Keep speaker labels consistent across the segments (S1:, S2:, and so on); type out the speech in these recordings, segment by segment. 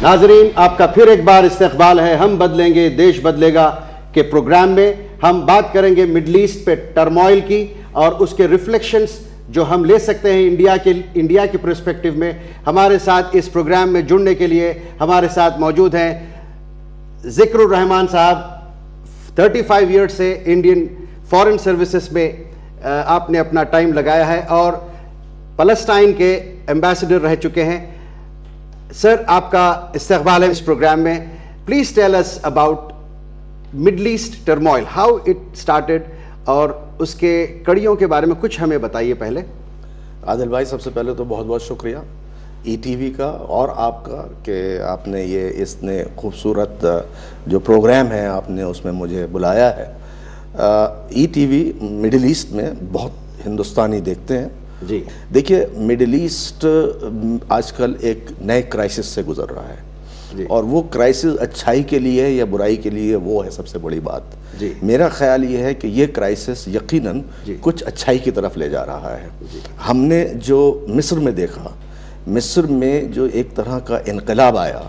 S1: ناظرین، آپ کا پھر ایک بار استقبال ہے ہم بدلیں گے دیش بدلے گا کے پروگرام میں. ہم بات کریں گے مڈل ایسٹ پہ ٹرموائل کی اور اس کے ریفلیکشنز جو ہم لے سکتے ہیں انڈیا کے پرسپیکٹیو میں. ہمارے ساتھ اس پروگرام میں جڑنے کے لیے ہمارے ساتھ موجود ہیں ذکر الرحمان صاحب. 35 ایئرز سے انڈین فارن سروسز میں آپ نے اپنا ٹائم لگایا ہے اور فلسطین کے ایمبیسڈر رہ چکے ہیں. سر، آپ کا استقبال ہے اس پروگرام میں. Please tell us about middle east turmoil, how it started, اور اس کے کڑیوں کے بارے میں کچھ ہمیں بتائیے پہلے.
S2: عادل بھائی، سب سے پہلے تو بہت بہت شکریہ ای ٹی وی کا اور آپ کا کہ آپ نے یہ اتنے خوبصورت جو پروگرام ہے آپ نے اس میں مجھے بلایا ہے. E T V middle east میں بہت ہندوستانی دیکھتے ہیں.
S1: جی
S2: دیکھیے، مڈل ایسٹ آج کل ایک نئے کرائسس سے گزر رہا ہے اور وہ کرائسس اچھائی کے لیے ہے یا برائی کے لیے، وہ ہے سب سے بڑی بات. میرا خیال یہ ہے کہ یہ کرائسس یقیناً کچھ اچھائی کی طرف لے جا رہا ہے. ہم نے جو مصر میں دیکھا، مصر میں جو ایک طرح کا انقلاب آیا،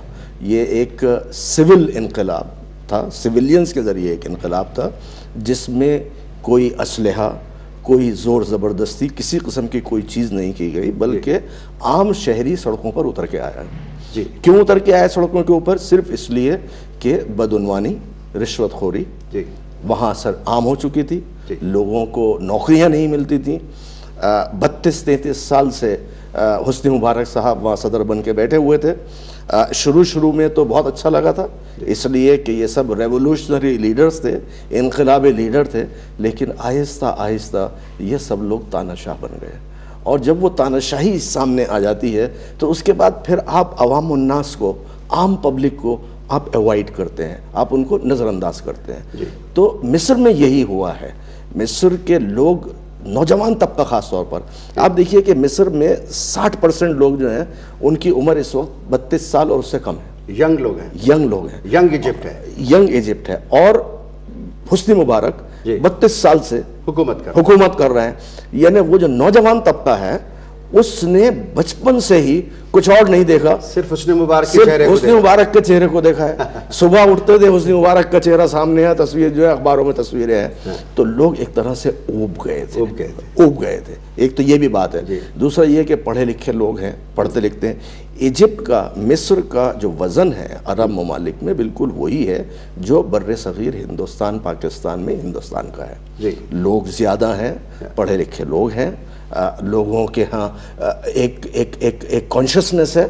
S2: یہ ایک سول انقلاب تھا، سویلینز کے ذریعے ایک انقلاب تھا جس میں کوئی اسلحہ، کوئی زور زبردستی، کسی قسم کی کوئی چیز نہیں کی گئی، بلکہ عام شہری سڑکوں پر اتر کے آیا. کیوں اتر کے آیا سڑکوں کے اوپر؟ صرف اس لیے کہ بدعنوانی، رشوت خوری وہاں عام ہو چکی تھی. لوگوں کو نوکریاں نہیں ملتی تھیں. 32-33 سال سے حسنی مبارک صاحب وہاں صدر بن کے بیٹھے ہوئے تھے. شروع میں تو بہت اچھا لگا تھا، اس لیے کہ یہ سب ریولوشنری لیڈرز تھے، انقلابی لیڈر تھے. لیکن آہستہ آہستہ یہ سب لوگ تاناشاہ بن گئے، اور جب وہ تاناشاہی سامنے آ جاتی ہے تو اس کے بعد پھر آپ عوام الناس کو، عام پبلک کو آپ ایوائڈ کرتے ہیں، آپ ان کو نظر انداز کرتے ہیں. تو مصر میں یہی ہوا ہے. مصر کے لوگ، نوجوان طبقہ خاص طور پر، آپ دیکھیے کہ مصر میں 60% لوگ جو ہیں ان کی عمر اس وقت 32 سال اور اس سے کم ہے.
S1: ینگ لوگ ہیں. ینگ
S2: ایجپٹ ہے. اور حسنی مبارک 32 سال سے حکومت کر رہے ہیں. یعنی وہ جو نوجوان طبقہ ہے اس نے بچپن سے ہی کچھ اور نہیں دیکھا،
S1: صرف حسنی مبارک
S2: کے چہرے کو دیکھا ہے. صبح اٹھتے تھے حسنی مبارک کا چہرہ سامنے ہے، تصویر جو ہے اخباروں میں تصویریں ہیں، تو لوگ ایک طرح سے اوب گئے تھے. ایک تو یہ بھی بات ہے. دوسرا یہ کہ پڑھے لکھے لوگ ہیں، پڑھتے لکھتے ہیں. ایجپٹ کا، مصر کا جو وزن ہے عرب ممالک میں، بالکل وہی ہے جو بر صغیر ہندوستان، پاکستان میں ہندوستان کا ہے. لوگ زیادہ ہیں، پڑھے لکھے لوگ ہیں، لوگوں کے ہاں ایک کانشسنس ہے.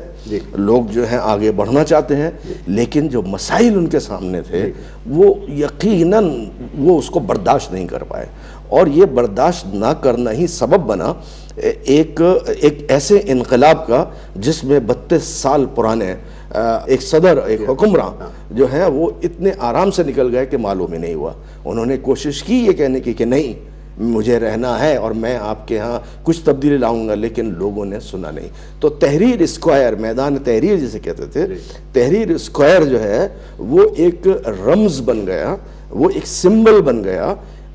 S2: لوگ جو ہیں آگے بڑھنا چاہتے ہیں، لیکن جو مسائل ان کے سامنے تھے وہ یقیناً وہ اس کو برداشت نہیں کر پائے. اور یہ برداشت نہ کرنا ہی سبب بنا ایک ایسے انقلاب کا جس میں 32 سال پرانے ایک صدر، ایک حکمراں جو ہیں وہ اتنے آرام سے نکل گئے کہ معلوم ہی نہیں ہوا. انہوں نے کوشش کی یہ کہنے کی کہ نہیں، مجھے رہنا ہے اور میں آپ کے ہاں کچھ تبدیلی لاؤں گا، لیکن لوگوں نے سنا نہیں. تو تحریر اسکوائر، میدان تحریر جسے کہتے تھے، تحریر اسکوائر جو ہے وہ ایک رمز بن گیا، وہ ایک سمبل بن گیا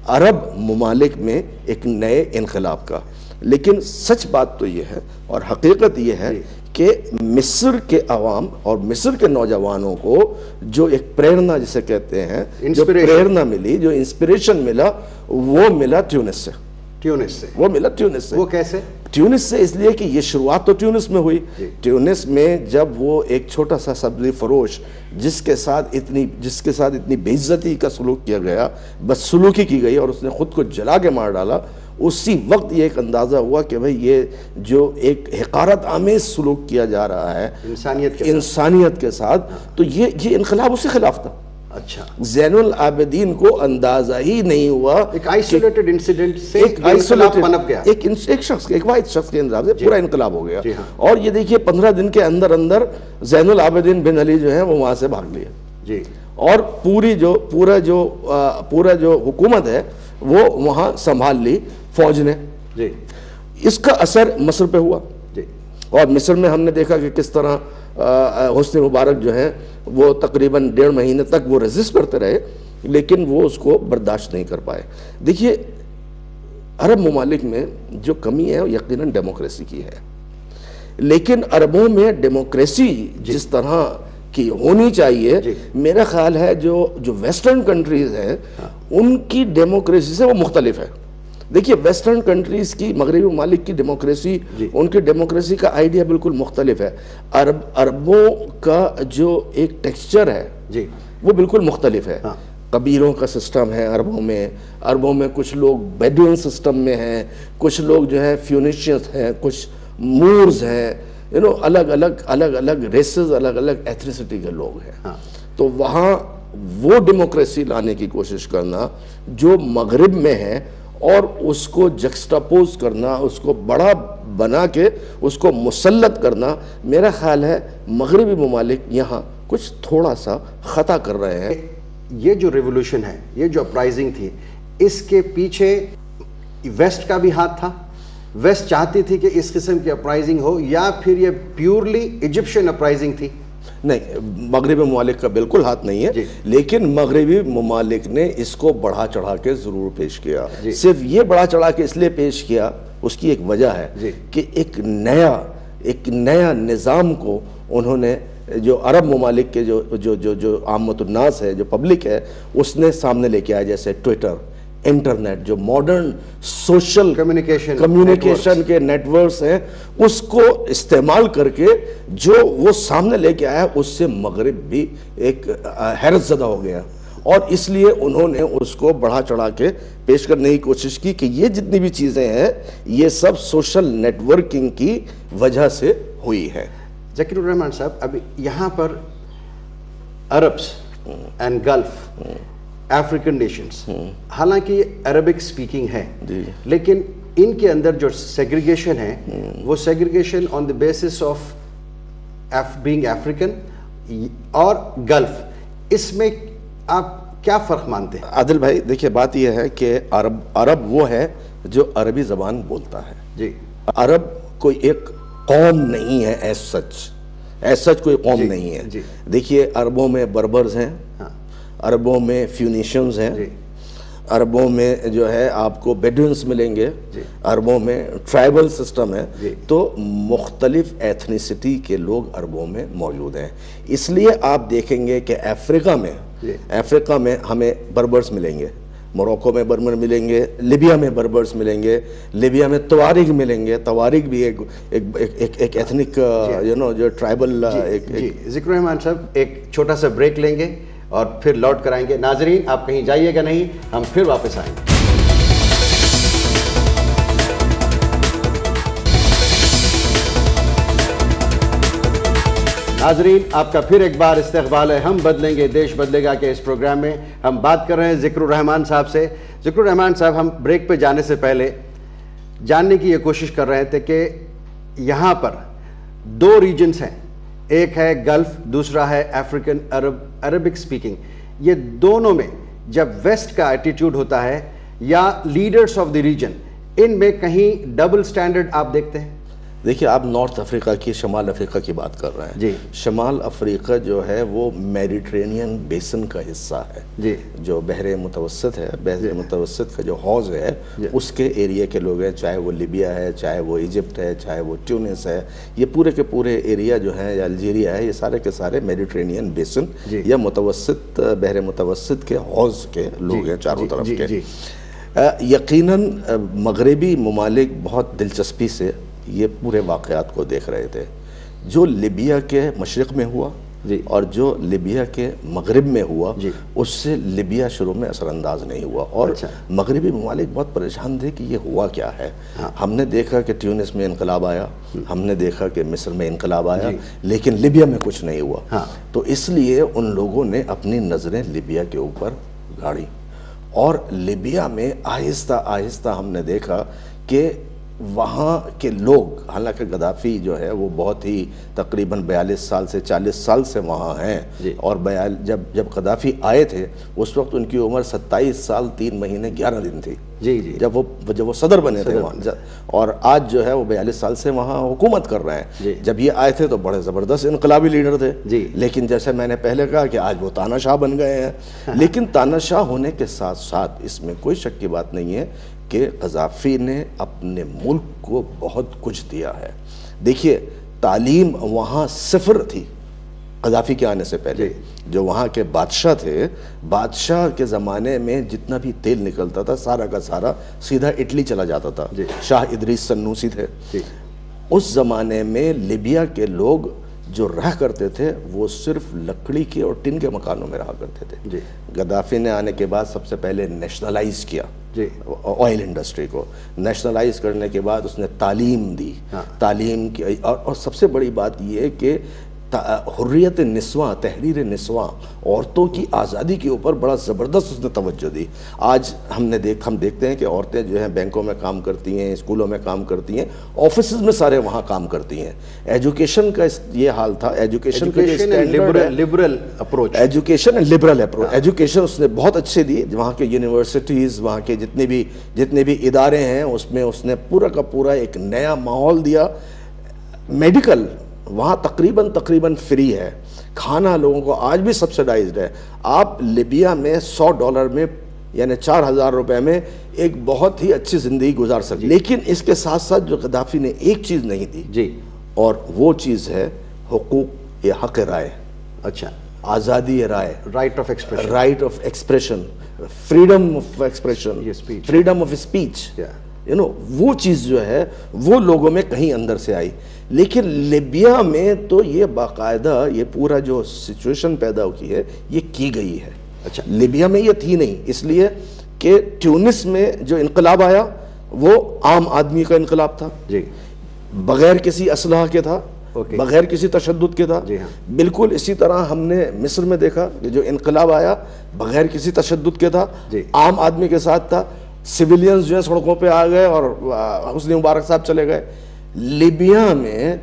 S2: عرب ممالک میں ایک نئے انقلاب کا. لیکن سچ بات تو یہ ہے اور حقیقت یہ ہے کہ مصر کے عوام اور مصر کے نوجوانوں کو جو ایک پریرنا جسے کہتے ہیں، جو پریرنا ملی، جو انسپریشن ملا، وہ ملا ٹیونس سے. وہ کیسے؟ ٹیونس سے اس لیے کہ یہ شروعات تو ٹیونس میں ہوئی. ٹیونس میں جب وہ ایک چھوٹا سا سبزی فروش جس کے ساتھ اتنی بے عزتی کا سلوک کیا گیا، بدسلوکی کی گئی اور اس نے خود کو جلا کے مار ڈالا، اسی وقت یہ ایک اندازہ ہوا کہ بھئی یہ جو ایک حقارت آمیز سلوک کیا جا رہا ہے انسانیت کے ساتھ، تو یہ انقلاب اس کے خلاف تھا.
S1: اچھا،
S2: زین العابدین کو اندازہ ہی نہیں ہوا،
S1: ایک آئسولیٹڈ انسیڈنٹ سے انقلاب پنپ گیا،
S2: ایک واحد شخص کے انقلاب سے پورا انقلاب ہو گیا. اور یہ دیکھیے 15 دن کے اندر زین العابدین بن علی جو ہیں وہ وہاں سے بھاگ لیا. اور پورا جو حکومت ہے وہ وہاں سنبھال لی فوج نے. اس کا اثر مصر پہ ہوا. اور مصر میں ہم نے دیکھا کہ کس طرح حسنی مبارک جو ہیں وہ تقریباً 1.5 مہینے تک وہ ریزسٹ کرتے رہے، لیکن وہ اس کو برداشت نہیں کر پائے. دیکھیے، عرب ممالک میں جو کمی ہے وہ یقیناً ڈیموکریسی کی ہے، لیکن عربوں میں ڈیموکریسی جس طرح کہ ہونی چاہیے. میرا خیال ہے جو ویسٹرن کنٹریز ہیں ان کی ڈیموکریسی سے وہ مختلف ہے. دیکھیے ویسٹرن کنٹریز کی، مغربی ممالک کی ڈیموکریسی، ان کی ڈیموکریسی کا آئیڈیا بالکل مختلف ہے. عربوں کا جو ایک ٹیکسچر ہے وہ بالکل مختلف ہے. قبیلوں کا سسٹم ہے عربوں میں کچھ لوگ بیڈوئن سسٹم میں ہیں، کچھ لوگ جو ہے فیونیشینز ہیں، کچھ مورز ہیں، الگ الگ ریسز، الگ الگ ایتھنیسٹی کے لوگ ہیں. تو وہاں وہ ڈیموکریسی لانے کی کوشش کرنا جو مغرب میں ہے اور اس کو جکسٹاپوز کرنا، اس کو بڑا بنا کے اس کو مسلط کرنا، میرا خیال ہے مغربی ممالک یہاں کچھ تھوڑا سا خطا کر رہے ہیں.
S1: یہ جو ریولوشن ہے، یہ جو اپرائزنگ تھی، اس کے پیچھے ویسٹ کا بھی ہاتھ تھا. ویسٹ چاہتی تھی کہ اس قسم کی اپرائزنگ ہو، یا پھر یہ پیورلی ایجپشن اپرائزنگ تھی؟
S2: نہیں، مغربی ممالک کا بالکل ہاتھ نہیں ہے، لیکن مغربی ممالک نے اس کو بڑھا چڑھا کے ضرور پیش کیا. صرف یہ بڑھا چڑھا کے اس لیے پیش کیا، اس کی ایک وجہ ہے کہ ایک نیا نظام کو انہوں نے، جو عرب ممالک کے جو عامت الناس ہے، جو پبلک ہے، اس نے سامنے لے کے آیا. جیسے ٹویٹر، انٹرنیٹ، جو ماڈرن سوشل کمیونیکیشن کے نیٹ ورکس ہیں، اس کو استعمال کر کے جو وہ سامنے لے کے آیا، اس سے مغرب بھی ایک حیرت زدہ ہو گیا. اور اس لیے انہوں نے اس کو بڑھا چڑھا کے پیش کرنے کی کوشش کی کہ یہ جتنی بھی چیزیں ہیں یہ سب سوشل نیٹ ورکنگ کی وجہ سے ہوئی ہے.
S1: ذکیر الرحمان صاحب، ابھی یہاں پر Arabs and Gulf African nations, حالانکہ یہ عربک سپیکنگ ہے، لیکن ان کے اندر جو سیگریگیشن ہے وہ segregation on the basis of being African اور گلف. اس میں آپ کیا فرق مانتے ہیں؟
S2: عادل بھائی دیکھیے، بات یہ ہے کہ عرب وہ ہے جو عربی زبان بولتا ہے. عرب کوئی ایک قوم نہیں ہے، ایز سچ کوئی قوم نہیں ہے. دیکھیے عربوں میں بربرز ہیں، عربوں میں فیونیشنز ہیں، عربوں میں جو ہے آپ کو بیڈوئنز ملیں گے، عربوں میں ٹرائبل سسٹم ہے. تو مختلف ایتھنیسٹی کے لوگ عربوں میں موجود ہیں. اس لیے آپ دیکھیں گے کہ افریقہ میں ہمیں بربرز ملیں گے، موروکو میں بربر ملیں گے، لیبیا میں بربرز ملیں گے، لیبیا میں توارگ ملیں گے. توارگ بھی ایک ایتھنک جو ٹرائبل.
S1: ذکر الرحمان صاحب، ایک چھوٹا سا بریک لیں گے اور پھر لوٹ کر آئیں گے. ناظرین آپ کہیں جائیے گا نہیں، ہم پھر واپس آئیں گے. ناظرین آپ کا پھر ایک بار استقبال ہے. ہم بدلیں گے دیش بدلے گا کہ اس پروگرام میں ہم بات کر رہے ہیں ذکر الرحمان صاحب سے. ذکر الرحمان صاحب، ہم بریک پہ جانے سے پہلے جاننے کی یہ کوشش کر رہے تھے کہ یہاں پر دو ریجنز ہیں، ایک ہے گلف، دوسرا ہے افریقن عربک سپیکنگ. یہ دونوں میں جب ویسٹ کا ایٹیٹیوڈ ہوتا ہے یا لیڈرز آف دی ریجن، ان میں کہیں ڈبل سٹینڈرڈ آپ دیکھتے ہیں؟
S2: دیکھیے آپ نارتھ افریقہ کی، شمال افریقہ کی بات کر رہے ہیں. شمال افریقہ جو ہے وہ میڈیٹرینین بیسن کا حصہ ہے، جو بحر متوسط ہے. بحر متوسط کا جو حوض ہے اس کے ایریا کے لوگ ہیں، چاہے وہ لیبیا ہے، چاہے وہ ایجپٹ ہے، چاہے وہ ٹیونس ہے. یہ پورے کے پورے ایریا جو ہیں، یا الجیریا ہے، یہ سارے کے سارے میڈیٹرینین بیسن یا متوسط، بحر متوسط کے حوض کے لوگ ہیں چاروں طرف کے. یقیناً مغربی ممالک بہت دلچسپی سے یہ پورے واقعات کو دیکھ رہے تھے. جو لیبیا کے مشرق میں ہوا اور جو لیبیا کے مغرب میں ہوا، اس سے لیبیا شروع میں اثر انداز نہیں ہوا. اور مغربی ممالک بہت پریشان تھے کہ یہ ہوا کیا ہے. ہم نے دیکھا کہ ٹیونس میں انقلاب آیا، ہم نے دیکھا کہ مصر میں انقلاب آیا، لیکن لیبیا میں کچھ نہیں ہوا. تو اس لیے ان لوگوں نے اپنی نظریں لیبیا کے اوپر گاڑی، اور لیبیا میں آہستہ آہستہ ہم نے دیکھا کہ وہاں کے لوگ، حالانکہ غدافی جو ہے وہ بہت ہی تقریباً 42 سال سے 40 سال سے وہاں ہیں، اور جب غدافی آئے تھے اس وقت ان کی عمر 27 سال 3 مہینے 11 دن تھی جب وہ صدر بنے تھے وہاں. اور آج جو ہے وہ 42 سال سے وہاں حکومت کر رہے ہیں. جب یہ آئے تھے تو بڑے زبردست انقلابی لیڈر تھے، لیکن جیسے میں نے پہلے کہا کہ آج وہ تاناشاہ بن گئے ہیں. لیکن تاناشاہ ہونے کے ساتھ ساتھ اس میں کوئی شک کی بات نہیں ہے کہ قذافی نے اپنے ملک کو بہت کچھ دیا ہے. دیکھیے تعلیم وہاں صفر تھی، قذافی کے آنے سے پہلے جو وہاں کے بادشاہ تھے، بادشاہ کے زمانے میں جتنا بھی تیل نکلتا تھا سارا کا سارا سیدھا اٹلی چلا جاتا تھا. شاہ ادریس سنوسی تھے. اس زمانے میں لیبیا کے لوگ جو رہ کرتے تھے وہ صرف لکڑی کے اور ٹن کے مکانوں میں رہا کرتے تھے. غدافی نے آنے کے بعد سب سے پہلے نیشنلائز کیا آئل انڈسٹری کو. نیشنلائز کرنے کے بعد اس نے تعلیم دی. تعلیم کی اور سب سے بڑی بات یہ کہ حریت نسواں، تحریر نسواں، عورتوں کی آزادی کے اوپر بڑا زبردست اس نے توجہ دی. آج ہم دیکھتے ہیں کہ عورتیں جو ہیں بینکوں میں کام کرتی ہیں، اسکولوں میں کام کرتی ہیں، آفیسز میں سارے وہاں کام کرتی ہیں. ایجوکیشن کا یہ حال تھا. Education
S1: liberal approach,
S2: education and liberal approach. Education اس نے بہت اچھے دی. وہاں کے یونیورسٹیز، وہاں کے جتنے بھی ادارے ہیں اس میں اس نے پورا کا پورا ایک نیا ماحول دیا. میڈیکل وہاں تقریباً فری ہے. کھانا لوگوں کو آج بھی سبسڈائزڈ ہے. آپ لیبیا میں $100 میں یعنی 4,000 روپے میں ایک بہت ہی اچھی زندگی گزار سکتے. لیکن اس کے ساتھ ساتھ جو غدافی نے ایک چیز نہیں دی اور وہ چیز ہے حقوق یا حق رائے.
S1: اچھا،
S2: آزادی رائے،
S1: right of expression,
S2: right of expression, freedom of expression, freedom of speech. وہ چیز جو ہے وہ لوگوں میں کہیں اندر سے آئی. لیکن لیبیا میں تو یہ باقاعدہ یہ پورا جو سچویشن پیدا کی ہے یہ کی گئی ہے. اچھا، لیبیا میں یہ تھی نہیں، اس لیے کہ ٹیونس میں جو انقلاب آیا وہ عام آدمی کا انقلاب تھا، بغیر کسی اسلحہ کے تھا، بغیر کسی تشدد کے تھا. بالکل اسی طرح ہم نے مصر میں دیکھا کہ جو انقلاب آیا بغیر کسی تشدد کے تھا، عام آدمی کے ساتھ تھا. سویلینز جو ہیں سڑکوں پہ آ گئے اور حسنی مبارک صاحب چلے گئے. لیبیا میں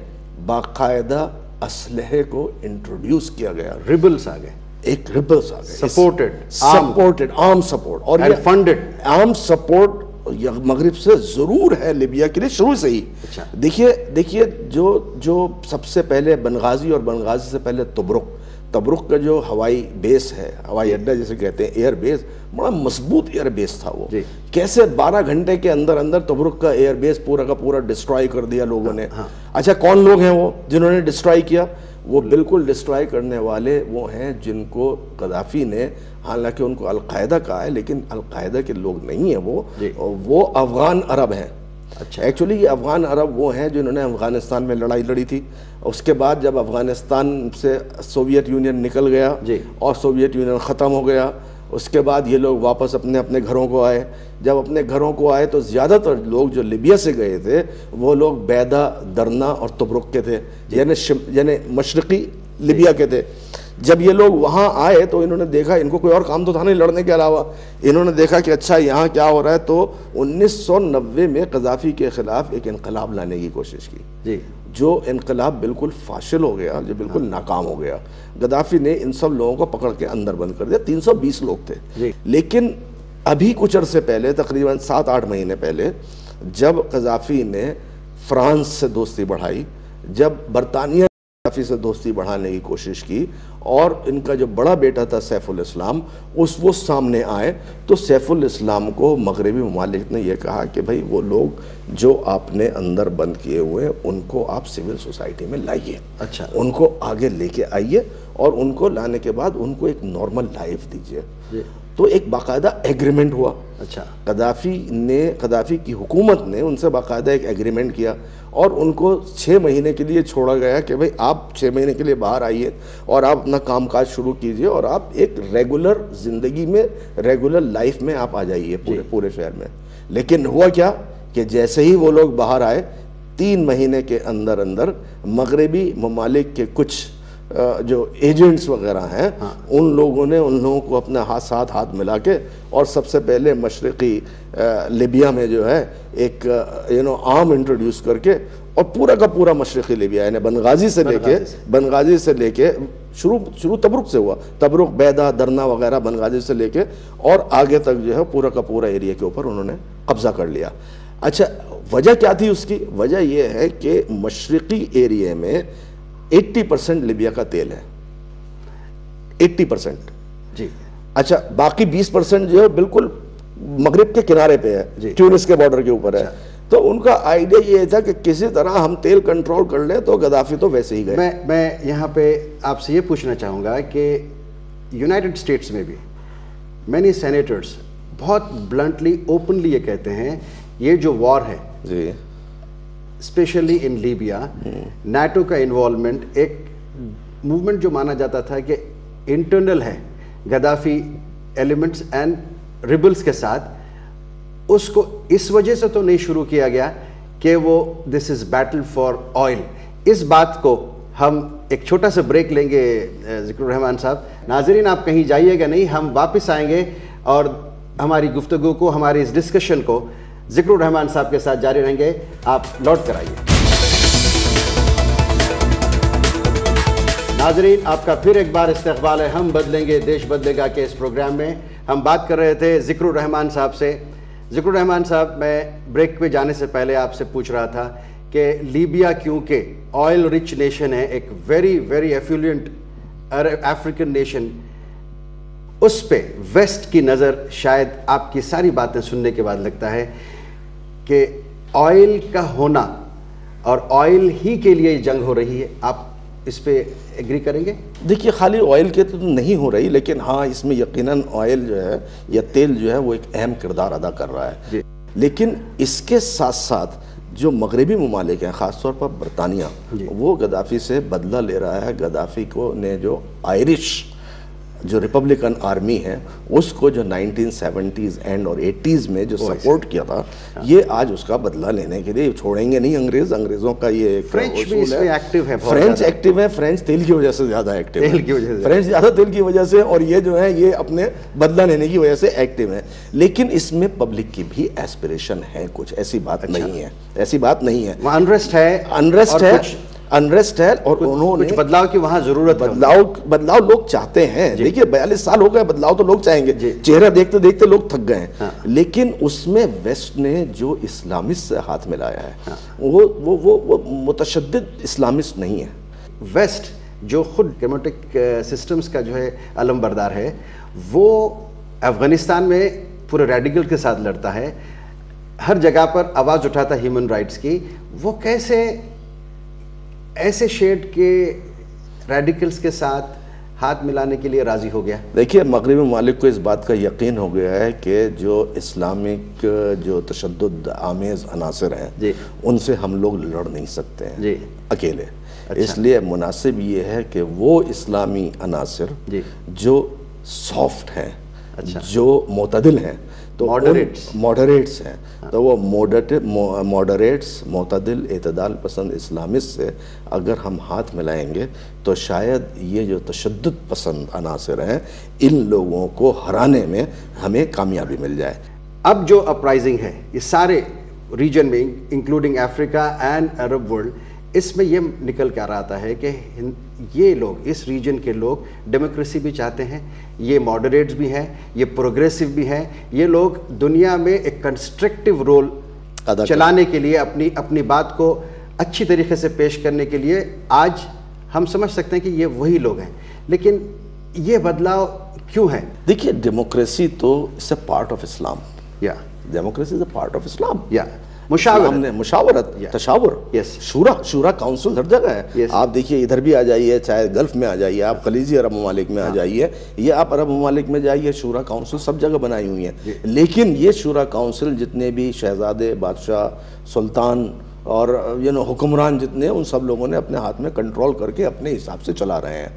S2: باقاعدہ اسلحے کو انٹروڈیوس کیا گیا. ریبلز آ گئے، ایک ریبلز آ گئے، سپورٹڈ عام سپورٹ اور فنڈڈ عام سپورٹ مغرب سے ضرور ہے لیبیا کے لیے شروع سے ہی. دیکھیے جو سب سے پہلے بنغازی اور بنغازی سے پہلے تبرک کا جو ہوائی بیس ہے، ہوائی اڈا جسے کہتے ہیں، ایئر بیس، بڑا مضبوط ایئر بیس تھا. وہ کیسے 12 گھنٹے کے اندر تبرک کا ایئر بیس پورا کا پورا ڈسٹرائی کر دیا لوگوں نے. اچھا، کون لوگ ہیں وہ جنہوں نے ڈسٹرائی کیا؟ وہ بالکل ڈسٹرائی کرنے والے وہ ہیں جن کو غدافی نے، حالانکہ ان کو القاعدہ کہا ہے لیکن القاعدہ کے لوگ نہیں ہیں. وہ افغان عرب ہیں. اچھا، ایکچولی یہ افغان عرب وہ ہیں جنہوں نے افغانستان میں لڑائی لڑی تھی. اس کے بعد جب افغانستان سے سوویت یونین نکل گیا اور سوویت یونین ختم ہو گیا، اس کے بعد یہ لوگ واپس اپنے گھروں کو آئے. جب اپنے گھروں کو آئے تو زیادہ تر لوگ جو لیبیا سے گئے تھے وہ لوگ بیدا، درنا اور تبرک کے تھے، یعنی مشرقی لیبیا کے تھے. جب یہ لوگ وہاں آئے تو انہوں نے دیکھا، ان کو کوئی اور کام تو تھا نہیں لڑنے کے علاوہ. انہوں نے دیکھا کہ اچھا یہاں کیا ہو رہا ہے. تو 1990 میں قذافی کے خلاف ایک انقلاب لانے کی کوشش کی، جو انقلاب بالکل فاشل ہو گیا، جو بالکل ناکام ہو گیا. غدافی نے ان سب لوگوں کو پکڑ کے اندر بند کر دیا. 320 لوگ تھے. لیکن ابھی کچھ عرصے پہلے، تقریباً 7-8 مہینے پہلے، جب قذافی نے فرانس سے دوستی بڑھائی، جب برطانیہ غدافی سے دوستی بڑھانے کی کوشش کی اور ان کا جو بڑا بیٹا تھا سیف الاسلام وہ سامنے آئے، تو سیف الاسلام کو مغربی ممالک نے یہ کہا کہ بھائی وہ لوگ جو آپ نے اندر بند کیے ہوئے ان کو آپ سول سوسائٹی میں لائیے. اچھا، ان کو آگے لے کے آئیے اور ان کو لانے کے بعد ان کو ایک نارمل لائف دیجیے. تو ایک باقاعدہ ایگریمنٹ ہوا. اچھا، قذافی کی حکومت نے ان سے باقاعدہ ایک ایگریمنٹ کیا اور ان کو 6 مہینے کے لیے چھوڑا گیا کہ بھئی آپ 6 مہینے کے لیے باہر آئیے اور آپ اپنا کام کاج شروع کیجئے اور آپ ایک ریگولر زندگی میں، ریگولر لائف میں آپ آ جائیے پورے شہر میں. لیکن ہوا کیا کہ جیسے ہی وہ لوگ باہر آئے 3 مہینے کے اندر مغربی ممالک کے کچھ جو ایجنٹس وغیرہ ہیں ان لوگوں کو اپنا ساتھ ہاتھ ملا کے اور سب سے پہلے مشرقی لیبیا میں جو ہے ایک آرم انٹروڈیوس کر کے اور پورا کا پورا مشرقی لیبیا یعنی بنغازی سے لے کے شروع تبرک سے ہوا. تبرک، بیدا، درنا وغیرہ بنغازی سے لے کے اور آگے تک جو ہے پورا کا پورا ایریا کے اوپر انہوں نے قبضہ کر لیا. اچھا، وجہ کیا تھی اس کی؟ وجہ یہ ہے کہ مشرقی ایریا میں 80% لیبیا کا تیل ہے. 80%. جی. اچھا، باقی 20% جو ہے بالکل مغرب کے کنارے پہ ہے، ٹیونس کے بارڈر کے اوپر ہے. تو ان کا آئیڈیا یہ تھا کہ کسی طرح ہم تیل کنٹرول کر لیں، تو غدافی تو ویسے ہی گئے۔
S1: میں یہاں پہ آپ سے یہ پوچھنا چاہوں گا کہ یونائٹڈ اسٹیٹس میں بھی مینی سینیٹرز بہت بلنٹلی اوپنلی یہ کہتے ہیں یہ جو وار ہے
S2: جی
S1: اسپیشلی ان لیبیا، نیٹو کا انوالومنٹ ایک موومنٹ جو مانا جاتا تھا کہ انٹرنل ہے غدافی ایلیمنٹس اینڈ ریبلز کے ساتھ، اس کو اس وجہ سے تو نہیں شروع کیا گیا کہ وہ دس از بیٹل فار آئل۔ اس بات کو ہم ایک چھوٹا سا بریک لیں گے ذکر الرحمان صاحب۔ ناظرین آپ کہیں جائیے گا نہیں، ہم واپس آئیں گے اور ہماری گفتگو کو، ہماری اس ڈسکشن کو ذکر الرحمان صاحب کے ساتھ جاری رہیں گے، آپ لوٹ کر آئیے۔ ناظرین آپ کا پھر ایک بار استقبال ہے ہم بدلیں گے دیش بدلے گا کے اس پروگرام میں۔ ہم بات کر رہے تھے ذکر الرحمان صاحب سے۔ ذکر الرحمان صاحب، میں بریک پہ جانے سے پہلے آپ سے پوچھ رہا تھا کہ لیبیا کیونکہ آئل رچ نیشن ہے، ایک very very affluent African nation, اس پہ ویسٹ کی نظر شاید آپ کی ساری باتیں سننے کے بعد لگتا ہے کہ آئل کا ہونا اور آئل ہی کے لیے جنگ ہو رہی ہے۔ آپ اس پہ ایگری کریں گے؟
S2: دیکھیے خالی آئل کے تو نہیں ہو رہی، لیکن ہاں اس میں یقیناً آئل جو ہے یا تیل جو ہے وہ ایک اہم کردار ادا کر رہا ہے، لیکن اس کے ساتھ ساتھ جو مغربی ممالک ہیں، خاص طور پر برطانیہ، وہ غدافی سے بدلہ لے رہا ہے۔ غدافی کو نے جو آئرش جو ریپبلکن آرمی ہے اس کو جو 1970s اینڈ اور 80s میں جو سپورٹ کیا تھا، یہ آج اس کا بدلہ لینے کے لیے چھوڑیں گے نہیں انگریزوں کا یہ ایک اصول ہے۔ فرینچ ایکٹیو ہے، فرینچ تیل کی وجہ سے زیادہ ایکٹیو ہے، فرینچ زیادہ تیل کی وجہ سے، اور یہ جو ہے یہ اپنے بدلہ لینے کی وجہ سے ایکٹیو ہے۔ لیکن اس میں پبلک کی بھی ایسپریشن ہے کچھ، ایسی بات نہیں ہے، ایسی بات نہیں ہے،
S1: انریسٹ ہے،
S2: انریسٹ ہے، اور انہوں نے
S1: کچھ بدلاؤ کی وہاں ضرورت ہے،
S2: بدلاؤ لوگ چاہتے ہیں۔ دیکھیے 42 سال ہو گئے، بدلاؤ تو لوگ چاہیں گے، چہرہ دیکھتے دیکھتے لوگ تھک گئے ہیں، لیکن اس میں ویسٹ نے جو اسلامسٹ سے ہاتھ ملایا ہے وہ متشدد اسلامسٹ نہیں ہے۔
S1: ویسٹ جو خود ڈیموکریٹک سسٹمز کا جو ہے علم بردار ہے، وہ افغانستان میں پورے ریڈیکل کے ساتھ لڑتا ہے، ہر جگہ پر آواز اٹھاتا ہے ہیومن رائٹس کی، وہ کیسے ایسے شیڈ کے ریڈیکلز کے ساتھ ہاتھ ملانے کے لیے راضی ہو گیا؟
S2: دیکھیے مغربی ممالک کو اس بات کا یقین ہو گیا ہے کہ جو اسلامک جو تشدد آمیز عناصر ہیں ان سے ہم لوگ لڑ نہیں سکتے ہیں اکیلے، اس لیے مناسب یہ ہے کہ وہ اسلامی عناصر جو سافٹ ہیں، جو معتدل ہیں، تو ماڈریٹس ہیں، تو وہ ماڈریٹس معتدل اعتدال پسند اسلامسٹ سے اگر ہم ہاتھ ملائیں گے تو شاید یہ جو تشدد پسند عناصر ہیں ان لوگوں کو ہرانے میں ہمیں کامیابی مل جائے۔
S1: اب جو اپرائزنگ ہے یہ سارے ریجن میں انکلوڈنگ افریقہ اینڈ عرب ورلڈ، اس میں یہ نکل کے آ رہا ہے کہ یہ لوگ، اس ریجن کے لوگ ڈیموکریسی بھی چاہتے ہیں، یہ ماڈریٹس بھی ہیں، یہ پروگریسو بھی ہیں، یہ لوگ دنیا میں ایک کنسٹرکٹیو رول چلانے کے لیے، اپنی بات کو اچھی طریقے سے پیش کرنے کے لیے آج ہم سمجھ سکتے ہیں کہ یہ وہی لوگ ہیں۔ لیکن یہ بدلاؤ کیوں ہے؟
S2: دیکھیے ڈیموکریسی تو اس اے پارٹ آف اسلام، democracy is a part of اسلام، مشاورت، تشاور، شورا کاؤنسل ہر جگہ ہے۔ آپ دیکھیے ادھر بھی آ جائیے، چاہے گلف میں آ جائیے، آپ خلیجی عرب ممالک میں آ جائیے، یہ آپ عرب ممالک میں جائیے، شورا کاؤنسل سب جگہ بنائی ہوئی ہیں۔ لیکن یہ شورا کاؤنسل جتنے بھی شہزادے، بادشاہ، سلطان اور حکمران جتنے، ان سب لوگوں نے اپنے ہاتھ میں کنٹرول کر کے اپنے حساب سے چلا رہے ہیں۔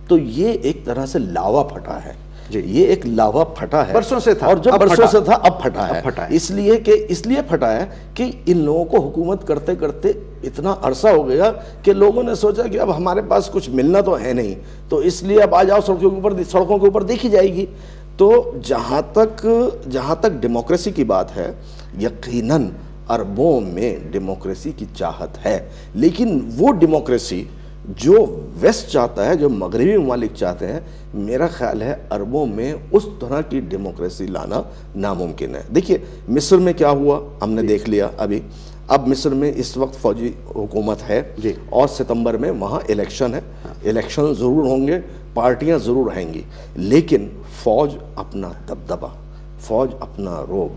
S2: تو یہ ایک طرح سے لاوا پھٹا ہے، یہ ایک لاوا پھٹا ہے،
S1: برسوں سے تھا،
S2: اور جو برسوں سے تھا اب پھٹا ہے، اس لیے پھٹا ہے کہ ان لوگوں کو حکومت کرتے کرتے اتنا عرصہ ہو گیا کہ لوگوں نے سوچا کہ اب ہمارے پاس کچھ ملنا تو ہے نہیں، تو اس لیے اب آ جاؤ سڑکوں کے اوپر دیکھی جائے گی۔ تو جہاں تک ڈیموکریسی کی بات ہے، یقیناً عربوں میں ڈیموکریسی کی چاہت ہے، لیکن وہ ڈیموکریسی جو ویسٹ چاہتا ہے، جو مغربی ممالک چاہتے ہیں، میرا خیال ہے عربوں میں اس طرح کی ڈیموکریسی لانا ناممکن ہے۔ دیکھیے مصر میں کیا ہوا ہم نے دیکھ لیا ابھی، اب مصر میں اس وقت فوجی حکومت ہے اور ستمبر میں وہاں الیکشن ہے، الیکشن ضرور ہوں گے، پارٹیاں ضرور رہیں گی، لیکن فوج اپنا دبدبہ، فوج اپنا روب،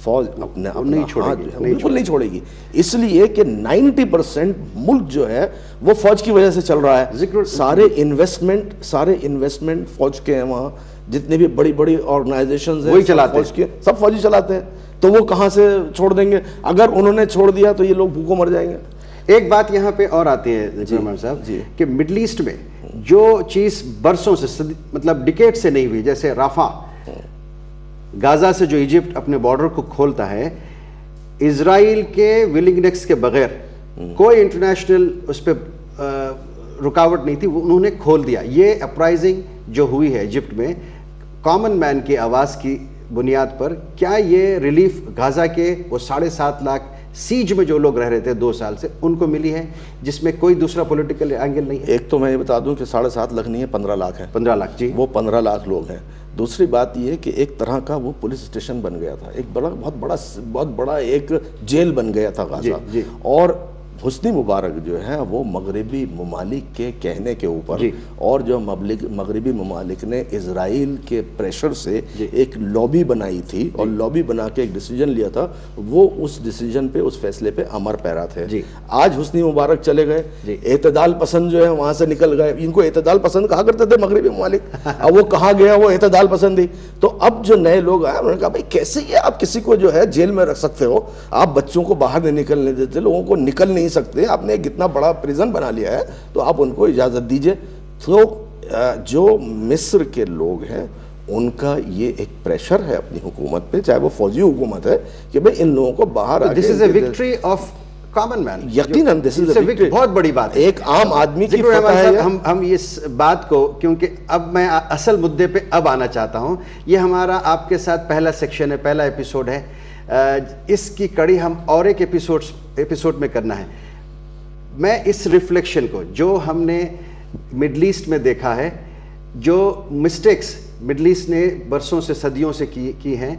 S2: فوج اپنے بالکل نہیں چھوڑے گی، اس لیے کہ 90% ملک جو ہے وہ فوج کی وجہ سے چل رہا ہے. سارے انویسٹمنٹ فوج کے ہیں، وہاں جتنے بھی بڑی بڑی آرگنائزیشنز ہیں سب فوجی چلاتے ہیں. تو وہ کہاں سے چھوڑ دیں گے؟ اگر انہوں نے چھوڑ دیا تو یہ لوگ بھوکوں مر جائیں گے.
S1: ایک بات یہاں پہ اور آتی ہے ذکر رحمان صاحب کہ مڈل ایسٹ میں جو چیز برسوں سے مطلب ڈیکیڈ سے نہیں ہوئی، جیسے رافع غازہ سے جو ایجپٹ اپنے بارڈر کو کھولتا ہے، اسرائیل کے ولنگنس کے بغیر کوئی انٹرنیشنل اس پہ رکاوٹ نہیں تھی، انہوں نے کھول دیا. یہ اپرائزنگ جو ہوئی ہے ایجپٹ میں کامن مین کی آواز کی بنیاد پر، کیا یہ ریلیف غازہ کے وہ 7.5 لاکھ سیج میں جو لوگ رہ رہے تھے 2 سال سے ان کو ملی ہے، جس میں کوئی دوسرا پولیٹیکل اینگل نہیں ہے؟
S2: ایک تو میں یہ بتا دوں کہ 7.5 لاکھ نہیں ہے، 15 لاکھ ہے.
S1: 15 لاکھ جی،
S2: وہ 15 لاکھ لوگ ہیں. دوسری بات یہ کہ ایک طرح کا وہ پولیس اسٹیشن بن گیا تھا، ایک بہت بڑا ایک جیل بن گیا تھا غازہ. اور حسنی مبارک جو ہے وہ مغربی ممالک کے کہنے کے اوپر اور جو مغربی ممالک نے اسرائیل کے پریشر سے ایک لابی بنائی تھی اور لابی بنا کے ایک ڈیسیجن لیا تھا، وہ اس ڈیسیجن پہ اس فیصلے پہ امر پیرا تھے. آج حسنی مبارک چلے گئے، اعتدال پسند جو ہے وہاں سے نکل گئے. ان کو اعتدال پسند کہا کرتے تھے مغربی ممالک، اب وہ کہاں گیا وہ اعتدال پسند ہی. تو اب جو نئے لوگ آئے انہوں نے کہا بھائی کیسے یہ آپ کسی کو جو ہے جیل میں رکھ سکتے ہو، آپ بچوں کو باہر نہیں نکلنے دیتے، لوگوں کو نکل نہیں سکتے، آپ نے ایک اتنا بڑا پریزن بنا لیا ہے تو آپ ان کو اجازت دیجئے. تو جو مصر کے لوگ ہیں ان کا یہ ایک پریشر ہے اپنی حکومت پہ، چاہے وہ فوجی حکومت ہے، کہ بھئی ان لوگوں کو باہر
S1: دس از اے وکٹری آف کامن مین.
S2: یقیناً دس از اے وکٹری،
S1: بہت بڑی بات ہے، ایک
S2: عام آدمی کی فتح ہے.
S1: ہم اس بات کو، کیونکہ اب میں اصل مدے پہ اب آنا چاہتا ہوں. یہ ہمارا آپ کے ساتھ پہلا سیکشن ہے، پہلا ایپیسوڈ ہے. اس کی کڑی ہم اور ایک ایپیسوڈ میں کرنا ہے. میں اس ریفلیکشن کو جو ہم نے مڈل ایسٹ میں دیکھا ہے، جو مسٹیکس مڈل ایسٹ نے برسوں سے صدیوں سے کی ہیں،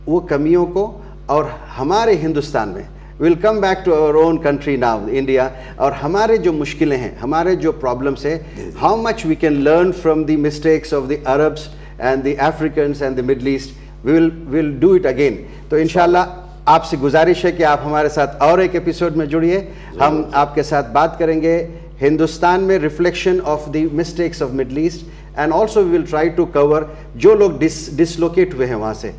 S1: وہ کمیوں کو، اور ہمارے ہندوستان میں we'll come back to our own country now, India, اور ہمارے جو مشکلیں ہیں، ہمارے جو پرابلمس ہیں، how much we can learn from the mistakes of the Arabs and the Africans and the Middle East. we'll do it again. تو انشاءاللہ آپ سے گزارش ہے کہ آپ ہمارے ساتھ اور ایک ایپیسوڈ میں جڑیے. ہم آپ کے ساتھ بات کریں گے ہندوستان میں reflection of the mistakes of middle east, and also we will try to cover جو لوگ ڈسلوکیٹ ہوئے ہیں وہاں سے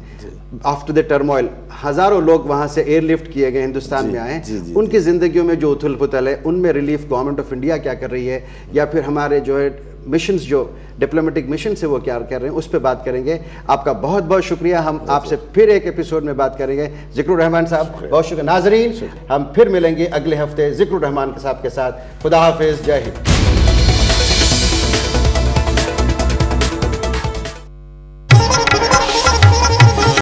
S1: آفٹر دا ٹرموائل. ہزاروں لوگ وہاں سے ایئر لفٹ کیے گئے ہندوستان میں آئے ہیں، ان کی زندگیوں میں جو اتھل پتھل ہے ان میں ریلیف گورنمنٹ آف انڈیا کیا کر رہی ہے، یا پھر ہمارے جو ہے مشنز، جو ڈپلومیٹک مشن سے وہ کیا کر رہے ہیں، اس پہ بات کریں گے. آپ کا بہت بہت شکریہ. ہم آپ سے پھر ایک ایپیسوڈ میں بات کریں گے. ذکر الرحمان صاحب بہت شکریہ. ناظرین ہم پھر ملیں گے اگلے ہفتے ذکر الرحمان صاحب کے ساتھ. خدا حافظ. جے ہند.